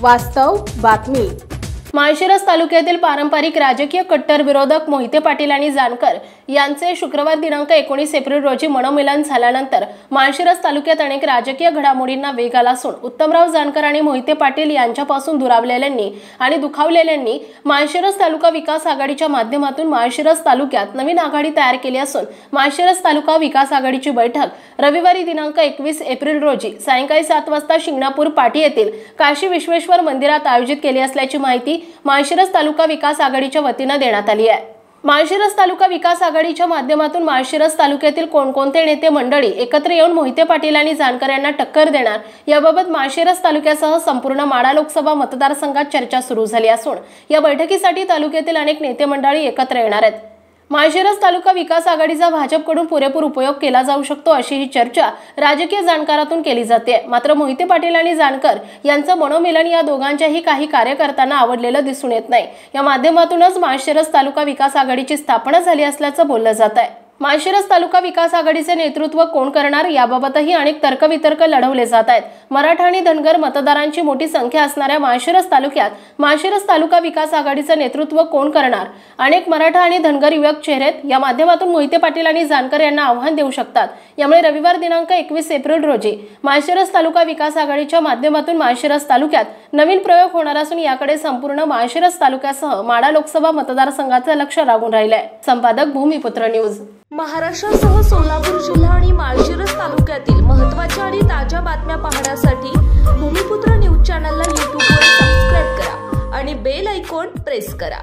वास्तव बातमी। माळशिरस तालुक्यातील पारंपरिक राजकीय कट्टर विरोधक मोहिते पाटील आणि जानकर यांचे शुक्रवार दिनांक 19 एप्रिल रोजी मनोमिलन झाल्यानंतर माळशिरस तालुक्यात अनेक राजकीय घडामोडींना वेग आला असून उत्तमराव जानकर आणि मोहिते पाटील यांच्यापासून दुरावलेल्यांनी आणि दुखावलेल्यांनी माळशिरस तालुका विकास आघाडीच्या माध्यमातून माळशिरस तालुक्यात नवीन आघाडी तयार केली असून माळशिरस तालुका विकास आघाडीची बैठक रविवारी दिनांक 21 एप्रिल रोजी सायंकाळी 7 वाजता शिंगणापूर पाटी येथील काशी विश्वेश्वर मंदिरात आयोजित केली असल्याची माहिती माळशिरस तालुका विकास आघाडीच्या वतीने देण्यात आली आहे। माळशिरस तालुका विकास आघाडीच्या माध्यमातून माळशिरस तालुक्यातील कोणकोणते नेते मंडळी एकत्र येऊन मोहिते पाटील आणि जानकर यांना टक्कर देणार याबाबत माळशिरस तालुक्यासह संपूर्ण माढा लोकसभा मतदारसंघात चर्चा सुरू झाली असून या बैठकीसाठी तालुक्यातील अनेक नेते मंडळी एकत्र येणार आहेत। माळशिरस तालुका विकास आघाडीचा भाजपकडून पुरेपूर उपयोग केला जाऊ शकतो अशी ही चर्चा राजकीय जाणकारातून केली जाते। मात्र मोहिते पाटील आणि जानकर यांचं मनोमिलन या दोघांच्याही काही कार्यकर्त्यांना आवडलेलं दिसून येत नाही। या माध्यमातूनच माळशिरस तालुका विकास आघाडीची स्थापना झाली असल्याचं बोललं जात आहे। माळशिरस तालुका विकास आघाडीचे नेतृत्व कोण करणार याबाबतही अनेक तर्कवितर्क लढवले जात आहेत। मराठा आणि धनगर मतदारांची मोठी संख्या असणाऱ्या माळशिरस तालुक्यात माळशिरस तालुका विकास आघाडीचे नेतृत्व कोण करणार? अनेक मराठा आणि धनगर युवक चेहरे या माध्यमातून मोहिते पाटील आणि जानकर यांना आव्हान देऊ शकतात। यामुळे रविवार दिनांक 21 एप्रिल रोजी माळशिरस तालुका विकास आघाडीच्या माध्यमातून माळशिरस तालुक्यात नवीन प्रयोग होणार असून याकडे संपूर्ण माळशिरस तालुक्यासह माढा लोकसभा मतदारसंघाचे लक्ष लागून राहिले आहे। संपादक भूमिपुत्र न्यूज। महाराष्ट्रासह सोलापूर जिल्हा आणि माळशिरस तालुक्यातील महत्त्वाच्या आणि ताज्या बातम्या पाहण्यासाठी भूमिपुत्र न्यूज चॅनलला YouTube वर सबस्क्राइब करा आणि बेल आयकॉन प्रेस करा।